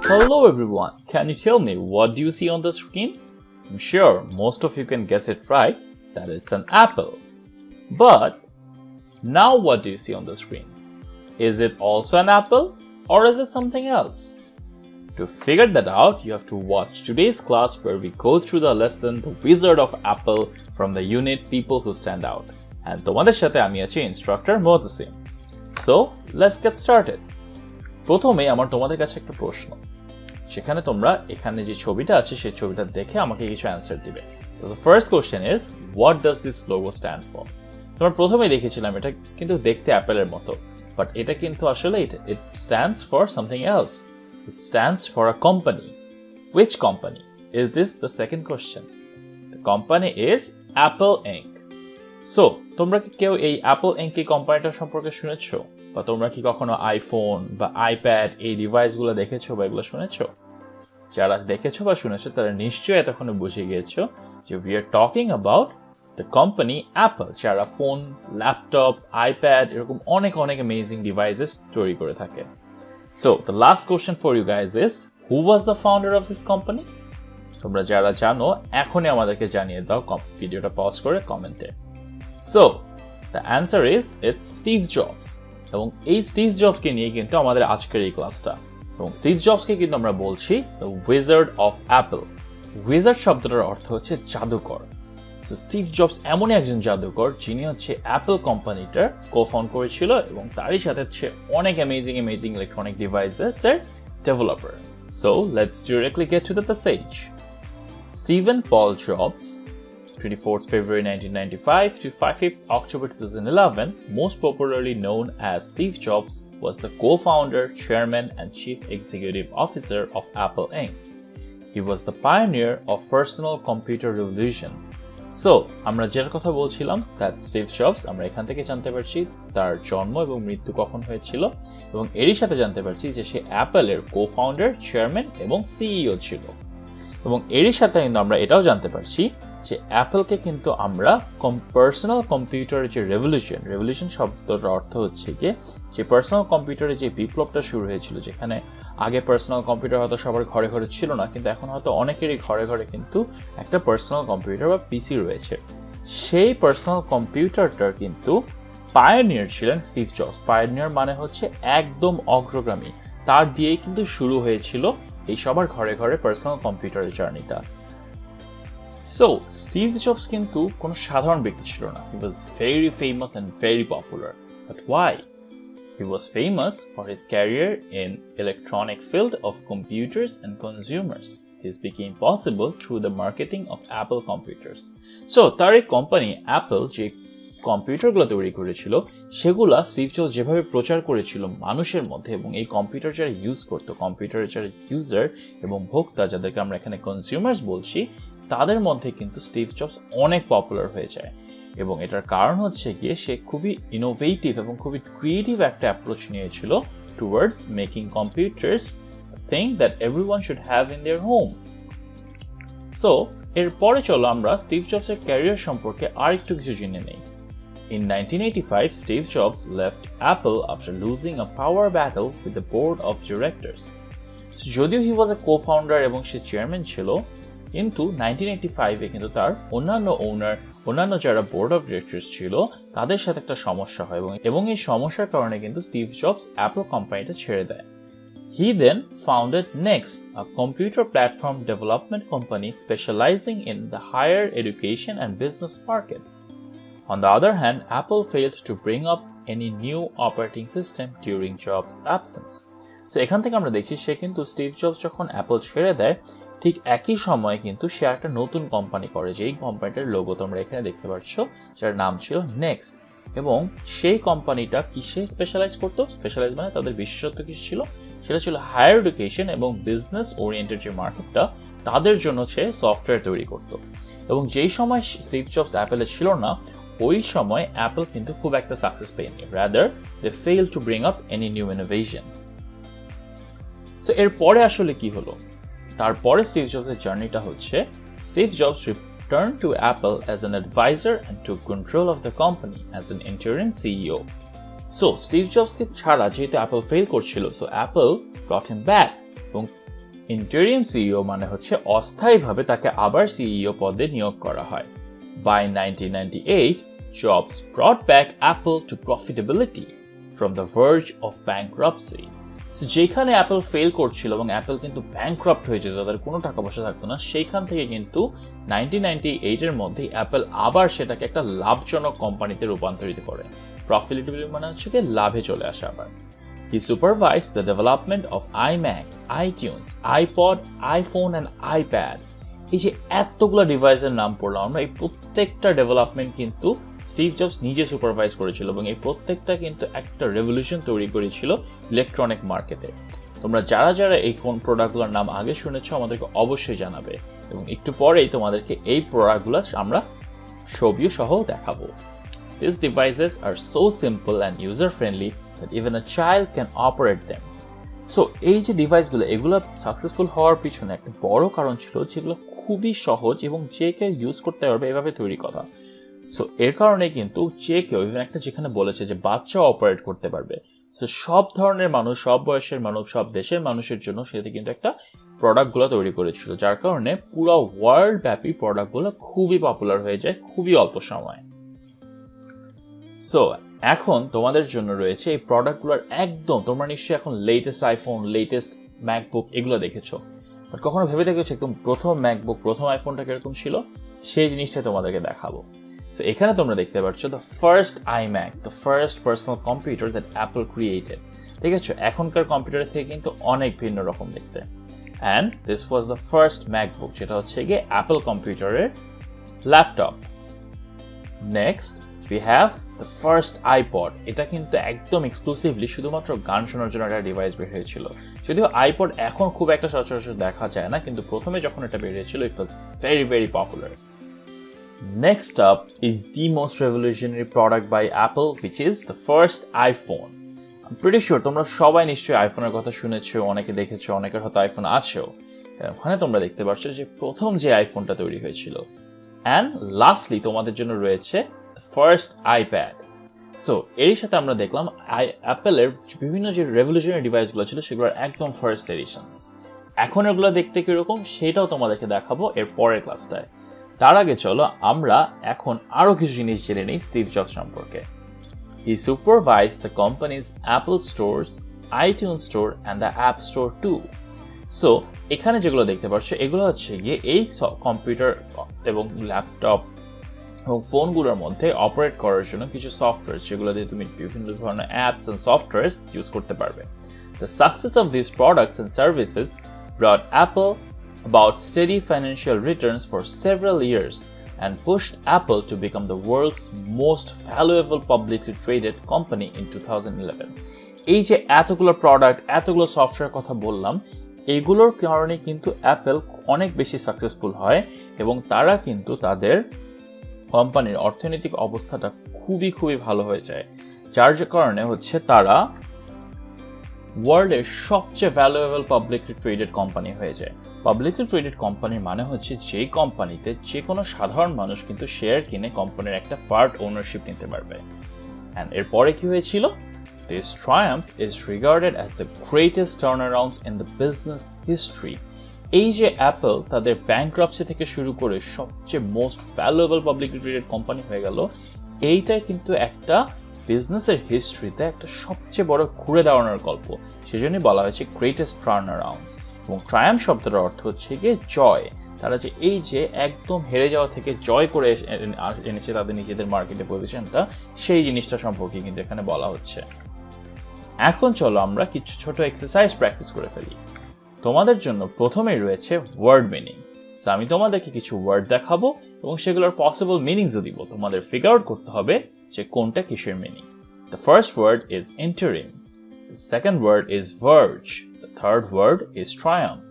Hello everyone, can you tell me what do you see on the screen? I'm sure most of you can guess it right, that it's an apple. But now what do you see on the screen? Is it also an apple or is it something else? To figure that out, you have to watch today's class where we go through the lesson The Wizard of Apple from the unit People Who Stand Out. And তোমাদের সাথে আমি আছি instructor Motasim. So, let's get started. প্রথমে আমার তোমাদের কাছে একটা প্রশ্ন। সেখানে তোমরা এখানে যে ছবিটা আছে সেই ছবিটা দেখে আমাকে কিছু অ্যানসার দিবে। So the first question is, what does this logo stand for? আমরা প্রথমেই দেখেছিলাম এটা কিন্তু দেখতে অ্যাপেলের মতো, বাট এটা কিন্তু আসলে it stands for something else. It stands for a company. Which company? Is this the second question? The company is Apple Inc. So, তোমরা কি কেউ এই Apple Inc এই কোম্পানিটার সম্পর্কে শুনেছো? বা তোমরা কি কখনো আইফোন বা আইপ্যাড এই ডিভাইসগুলো দেখেছো বা এগুলো শুনেছো? যারা দেখেছো বা শুনেছো তারা নিশ্চয়ই এতক্ষণে বুঝে গিয়েছো যে we are talking about the company Apple, যারা ফোন, ল্যাপটপ, আইপ্যাড এরকম অনেক অ্যামেজিং ডিভাইসেস তৈরি করে থাকে। So, the last question for you guys is, who was the founder of this company? তোমরা যারা জানো এখনই আমাদেরকে জানিয়ে দাও ভিডিওটা পজ করে কমেন্টে। So, the answer is it's Steve Jobs. এবং এই স্টিভ জবসকে নিয়ে কিন্তু আমাদের আজকের এই ক্লাসটা। এবং স্টিভ জবসকে কিন্তু আমরা বলছি the wizard of Apple. Wizard শব্দটার অর্থ হচ্ছে জাদুকর। সো স্টিভ জবস এমনই একজন জাদুকর যিনি হচ্ছে অ্যাপল কোম্পানিটার কো-ফাউন্ড করেছিল এবং তারই সাথে হচ্ছে অনেক অ্যামেজিং ইলেকট্রনিক ডিভাইসেসের developer. So let's directly get to the passage. Stephen Paul Jobs, 24th February 1995 to 5th October 2011, most popularly known as Steve Jobs, was the co-founder, chairman, and chief executive officer of Apple Inc. He was the pioneer of personal computer revolution. So, আমরা যেটার কথা বলছিলাম, that Steve Jobs, আমরা এখান থেকে জানতে পারছি তার জন্ম এবং মৃত্যু কখন হয়েছিল, এবং এরই সাথে জানতে পারছি যে সে অ্যাপলের co-founder, chairman এবং CEO ছিল। এবং এরই সাথে কিন্তু আমরা এটাও জানতে পারছি যে অ্যাপলকে কিন্তু আমরা পার্সোনাল কম্পিউটারের যে রেভলিউশন শব্দটার অর্থ হচ্ছে গিয়ে যে পার্সোনাল কম্পিউটারে যে বিপ্লবটা শুরু হয়েছিল, যেখানে আগে পার্সোনাল কম্পিউটার হয়তো সবার ঘরে ঘরে ছিল না, কিন্তু এখন হয়তো অনেকেরই ঘরে ঘরে কিন্তু একটা পার্সোনাল কম্পিউটার বা পিসি রয়েছে। সেই পার্সোনাল কম্পিউটারটার কিন্তু পায়োনিয়ার ছিলেন স্টিভ জবস। পায়োনিয়ার মানে হচ্ছে একদম অগ্রগামী, তার দিয়েই কিন্তু শুরু হয়েছিল এই সবার ঘরে ঘরে পার্সোনাল কম্পিউটারের জার্নিটা। So, Steve Jobs কিন্তু কোনো সাধারণ ব্যক্তি ছিল না। He was very famous and very popular. But why? He was famous for his career in electronic field of computers and consumers. This became possible through the marketing of Apple computers. So, তার এই company Apple যে কম্পিউটারগুলো তৈরি করেছিল সেগুলা Steve jobs যেভাবে প্রচার করেছিল মানুষের মধ্যে, এবং এই কম্পিউটার যারা ইউজ করতো, কম্পিউটারের যারা ইউজার এবং ভোক্তা, যাদেরকে আমরা এখানে কনজিউমার্স বলছি, তাদের মধ্যে কিন্তু স্টিভ জবস অনেক পপুলার হয়ে যায়। এবং এটার কারণ হচ্ছে গিয়ে সে খুবই ইনোভেটিভ এবং খুবই ক্রিয়েটিভ একটা অ্যাপ্রোচ নিয়েছিল towards making computers thing that everyone should have in their home. So এরপরে চলো আমরা স্টিভ জবসের ক্যারিয়ার সম্পর্কে আর একটু কিছু জেনে নেই। In 1985, Steve Jobs left Apple after losing a power battle with the board of directors. So, যদিও he was a co-founder এবং সে চেয়ারম্যান ছিল, কিন্তু 1985-এ কিন্তু তার অন্যান্য যারা বোর্ড অফ ডিরেক্টরস ছিল তাদের সাথে একটা সমস্যা হয়, এবং এই সমস্যার কারণে কিন্তু স্টিভ জবস অ্যাপল কোম্পানিটা ছেড়ে দেয়। He then founded Next, a computer platform development company specializing in the higher education and business market. On the other hand, Apple failed to bring up any new operating system during Jobs' absence. So, এখান থেকে আমরা দেখছি সে কিন্তু Steve jobs যখন Apple ছেড়ে দেয় ঠিক একই সময়ে কিন্তু সে একটা নতুন কোম্পানি করে, যেই কোম্পানিটার লোগো তোমরা এখানে দেখতে পাচ্ছ, যার নাম ছিল নেক্সট। এবং সেই কোম্পানিটা কিসে স্পেশালাইজ করতো? স্পেশালাইজ মানে তাদের বিশেষত্ব কিছু ছিল, সেটা ছিল হায়ার এডুকেশন এবং বিজনেস ওরিয়েন্টেড যে মার্কেটটা, তাদের জন্য সে সফটওয়্যার তৈরি করতো। এবং যেই সময় স্টিভ জবস অ্যাপেলে ছিল না, ওই সময় অ্যাপল কিন্তু খুব একটা সাকসেস পেয়নি, rather they fail to bring up any new innovation. So এরপরে আসলে কি হলো? তারপরে স্টিভ জবসের জার্নিটা হচ্ছে Steve Jobs returned to Apple as an advisor and took control of the company as an interim CEO. So, Steve Jobs কে ছাড়া যেহেতু অ্যাপল ফেল করছিল, so Apple brought him back এবং ইন্টারিম সিইও মানে হচ্ছে অস্থায়ীভাবে তাকে আবার সিইও পদে নিয়োগ করা হয়। By 1998, Jobs brought back Apple to profitability from the verge of bankruptcy. So, যেখানে অ্যাপল ফেল করছিল এবং অ্যাপল কিন্তু ব্যাংক্রাপ্ট হয়ে যেত, তাদের কোনো টাকা পয়সা থাকতো না, সেইখান থেকে কিন্তু 1998 এর মধ্যে অ্যাপল আবার সেটাকে একটা লাভজনক কোম্পানিতে রূপান্তরিত করে। প্রফিটেবিলিটি মানে হচ্ছে কি লাভে চলে আসে আবার। He supervised the development of iMac, iTunes, iPod, iPhone and iPad. এই যে এতগুলো ডিভাইসের নাম পড়লাম আমরা, এই প্রত্যেকটা ডেভেলপমেন্ট কিন্তু স্টিভ জবস নিজে সুপারভাইজ করেছিল এবং এই প্রত্যেকটা কিন্তু একটা রেভলিউশন তৈরি করেছিল ইলেকট্রনিক মার্কেটে। তোমরা যারা যারা এই কোন প্রোডাক্টগুলোর নাম আগে শুনেছো আমাদেরকে অবশ্যই জানাবে এবং একটু পরেই তোমাদেরকে এই প্রোডাক্টগুলো আমরা ছবিও সহ দেখাবো। These devices are so simple and user friendly that even a child can operate them. So এই যে ডিভাইসগুলো, এগুলো সাকসেসফুল হওয়ার পিছনে একটা বড় কারণ ছিল যেগুলো খুবই সহজ এবং যে কেউ ইউজ করতে পারবে এভাবে তৈরি করা। সো এর কারণে কিন্তু যে কেউ, ইভেন একটা যেখানে বলেছে যে বাচ্চা অপারেট করতে পারবে, সো সব ধরনের মানুষ, সব বয়সের মানুষ, সব দেশের মানুষের জন্য সেটা কিন্তু একটা প্রোডাক্টগুলো তৈরি করেছিল, যার কারণে পুরো ওয়ার্ল্ড ব্যাপী প্রোডাক্টগুলো খুবই পপুলার হয়ে যায় খুবই অল্প সময়। সো এখন তোমাদের জন্য রয়েছে এই প্রোডাক্টগুলোর একদম, তোমরা নিশ্চয়ই এখন লেটেস্ট আইফোন, লেটেস্ট ম্যাকবুক এগুলো দেখেছো, বাট কখনো ভেবে দেখেছো একদম প্রথম ম্যাকবুক, প্রথম আইফোনটা কিরকম ছিল, সেই জিনিসটা তোমাদেরকে দেখাবো। সো এখানে তোমরা দেখতে পাচ্ছ the first iMac, the first personal computer that Apple created. ঠিক আছে, এখনকার কম্পিউটারের থেকে কিন্তু অনেক ভিন্ন রকম দেখতে। And this was the first MacBook, যেটা হচ্ছে গিয়ে অ্যাপল কম্পিউটারের laptop. Next we have the first iPod. এটা কিন্তু একদম এক্সক্লুসিভলি শুধুমাত্র গান শোনার জন্য একটা ডিভাইস বের হয়েছিল। যদিও আইপড এখন খুব একটা সচরাচর দেখা যায় না, কিন্তু প্রথমে যখন এটা বের হয়েছিল it was very very popular. Next up is the most revolutionary product by Apple, which is the first iPhone. I'm pretty sure তোমরা সবাই নিশ্চয়ই আইফোনের কথা শুনেছো, অনেকে দেখেছো, অনেকের হয়তো আইফোন আছেও। ওখানে তোমরা দেখতে পাচ্ছ যে প্রথম যে আইফোনটা তৈরি হয়েছিল। অ্যান্ড লাস্টলি তোমাদের জন্য রয়েছে ফার্স্ট আইপ্যাড। সো এর সাথে আমরা দেখলাম অ্যাপেলের বিভিন্ন যে রেভলিউশনারি ডিভাইসগুলো ছিল সেগুলোর একদম ফার্স্ট এডিশনস। এখন এগুলো দেখতে কিরকম সেটাও তোমাদেরকে দেখাবো এর পরের ক্লাসটায়। তার আগে চলো আমরা এখন আরও কিছু জিনিস জেনে নিই স্টিভ জবস সম্পর্কে। He supervised the company's Apple stores, iTunes store and the App Store too. So এখানে যেগুলো দেখতে পাচ্ছ এগুলো হচ্ছে গিয়ে এই কম্পিউটার এবং ল্যাপটপ এবং ফোনগুলোর মধ্যে অপারেট করার জন্য কিছু সফটওয়্যার, যেগুলো দিয়ে তুমি বিভিন্ন ধরনের অ্যাপস অ্যান্ড সফটওয়্যার ইউজ করতে পারবে। The success of these products and services brought Apple about steady financial returns for several years and pushed Apple to become the world's most valuable publicly traded company in 2011. এই যে এতগুলো product, এতগুলো software কথা বললাম, এগুলোর কারণে কিন্তু Apple অনেক বেশি সাকসেসফুল হয় এবং তারা কিন্তু তাদের কোম্পানির অর্থনৈতিক অবস্থাটা খুবই খুবই ভালো হয়ে যায়, যার কারণে হচ্ছে তারা ওয়ার্ল্ডের সবচেয়ে ভ্যালুয়েবল পাবলিকলি ট্রেডেড কোম্পানি হয়ে যায়। পাবলিকলি ট্রেডেড কোম্পানির মানে হচ্ছে যে কোম্পানিতে যে কোনো সাধারণ মানুষ কিন্তু শেয়ার কিনে কোম্পানির একটা পার্ট ওনারশিপ নিতে পারবে। অ্যান্ড এরপরে কি হয়েছিল? This triumph is regarded as the greatest turnarounds in the business history. এই যে অ্যাপল তাদের ব্যাংক্রাপসি থেকে শুরু করে সবচেয়ে most valuable publicly traded company হয়ে গেল, এইটাই কিন্তু একটা বিজনেসের হিস্ট্রিতে একটা সবচেয়ে বড় ঘুরে দাঁড়ানোর গল্প। সেজন্যই বলা হয়েছে গ্রেটেস্ট টার্নারাউন্ডস। এবং ট্রায়াম্প শব্দটার অর্থ হচ্ছে গিয়ে জয়। তারা যে এই যে একদম হেরে যাওয়া থেকে জয় করে এনেছে তাদের নিজেদের মার্কেটে পজিশনটা, সেই জিনিসটা সম্পর্কে কিন্তু এখানে বলা হচ্ছে। এখন চলো আমরা কিছু ছোট এক্সারসাইজ প্র্যাকটিস করে ফেলি। তোমাদের জন্য প্রথমেই রয়েছে ওয়ার্ড মিনিং। আমি তোমাদেরকে কিছু ওয়ার্ড দেখাবো এবং সেগুলোর পসিবল মিনিংসও দিব। তোমাদের ফিগার আউট করতে হবে যে কোনটা কিসের meaning. The first word is interim. The second word is verge. The third word is triumph.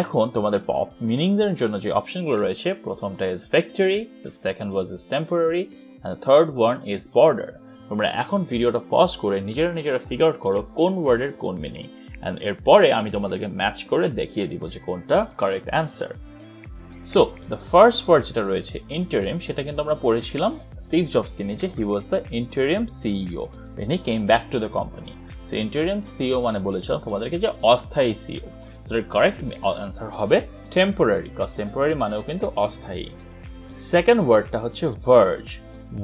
এখন তোমাদের মিনিংয়ের জন্য যে অপশনগুলো রয়েছে, প্রথমটা is victory, the second was is temporary, and the third one is border. তোমরা এখন ভিডিওটা পজ করে নিজেরা ফিগার আউট করো কোন ওয়ার্ডের কোন মিনিং, and এরপরে আমি তোমাদেরকে ম্যাচ করে দেখিয়ে দিব যে কোনটা correct answer. So the first word যেটা রয়েছে ইন্টারিম, সেটা কিন্তু আমরা পড়েছিলাম স্টিভ জবসকে নিয়ে যে he was the interim CEO when he came back to the company. So interim CEO মানে বলেছিলাম তোমাদেরকে যে অস্থায়ী সিইও। এর কারেক্ট অ্যান্সার হবে টেম্পোরারি, কজ টেম্পোরারি মানেও কিন্তু অস্থায়ী। সেকেন্ড ওয়ার্ডটা হচ্ছে ভার্জ।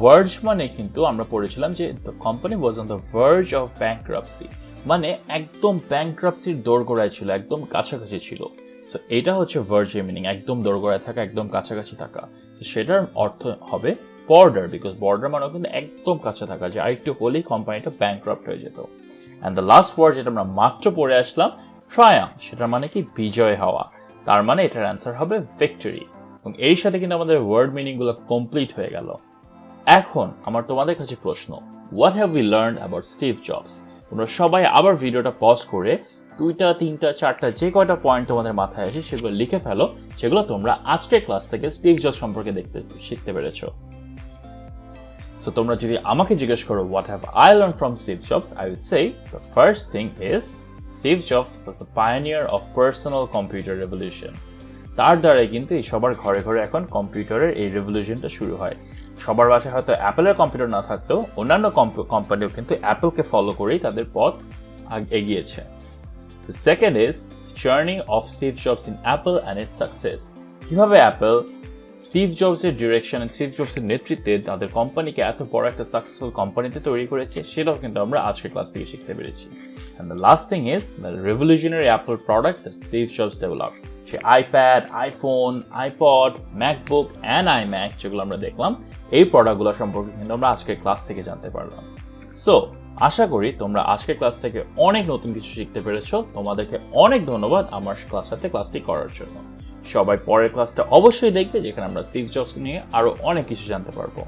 ভার্জ মানে কিন্তু আমরা পড়েছিলাম যে the company was on the verge of bankruptcy, মানে একদম ব্যাংক্রাপসির দোরগোড়ায় ছিল, একদম কাছাকাছি ছিল। সো এটা হচ্ছে ভার্জের মিনিং, একদম দোরগোড়ায় থাকা, একদম কাছাকাছি থাকা। তো সেটার অর্থ হবে বর্ডার, বিকজ বর্ডার মানেও কিন্তু একদম কাছে থাকা, যে আরেকটু হলেই কোম্পানিটা ব্যাংক্রাপ্ট হয়ে যেত। অ্যান্ড দ্য লাস্ট ওয়ার্ড যেটা আমরা মাত্র পড়ে আসলাম, ট্রায়াম্ফ, সেটা মানে কি বিজয় হওয়া। তার মানে এটার অ্যান্সার হবে ভিক্টরি। এবং এর সাথে কিন্তু আমাদের ওয়ার্ড মিনিংগুলো কমপ্লিট হয়ে গেল। এখন আমার তোমাদের কাছে প্রশ্ন, what have we learn about Steve jobs? তোমরা সবাই আবার ভিডিওটা পজ করে 2টা 3টা 4টা যে কয়টা পয়েন্ট তোমাদের মাথায় আসে সেগুলো লিখে ফেলো, যেগুলো তোমরা আজকের ক্লাস থেকে স্টিভ জবস সম্পর্কে শিখতে পেরেছো। সো তোমরা যদি আমাকে জিজ্ঞেস করো what have I learn from Steve jobs, I will say the first thing is Steve jobs was the pioneer of personal computer revolution. তার দ্বারাই কিন্তু এই সবার ঘরে ঘরে এখন কম্পিউটারের এই রেভলিউশনটা শুরু হয়। সবার বাসায় হয়তো অ্যাপেলের কম্পিউটার না থাকলেও অন্যান্য কোম্পানিও কিন্তু অ্যাপেলকে ফলো করেই তাদের পথ এগিয়েছে। The second is journey of Steve Jobs in Apple and its success. কিভাবে অ্যাপেল স্টিভ জবসের ডিরেকশন, স্টিভ জবসের নেতৃত্বে তাদের কোম্পানিকে এত বড় একটা সাকসেসফুল কোম্পানিতে তৈরি করেছে, সেটাও কিন্তু আমরা আজকের ক্লাস থেকে শিখতে পেরেছি। And the last thing is the revolutionary Apple products that Steve Jobs developed. Say iPad, iPhone, iPod, MacBook and iMac যেগুলো আমরা দেখলাম, এই প্রোডাক্টগুলো সম্পর্কে কিন্তু আমরা আজকের ক্লাস থেকে জানতে পারলাম। সো আশা করি তোমরা আজকের ক্লাস থেকে অনেক নতুন কিছু শিখতে পেরেছো। তোমাদেরকে অনেক ধন্যবাদ আমার সাথে ক্লাসটি করার জন্য। সবাই পরের ক্লাসটা অবশ্যই দেখবে, যেখানে আমরা স্টিভ জবস নিয়ে আরো অনেক কিছু জানতে পারবো।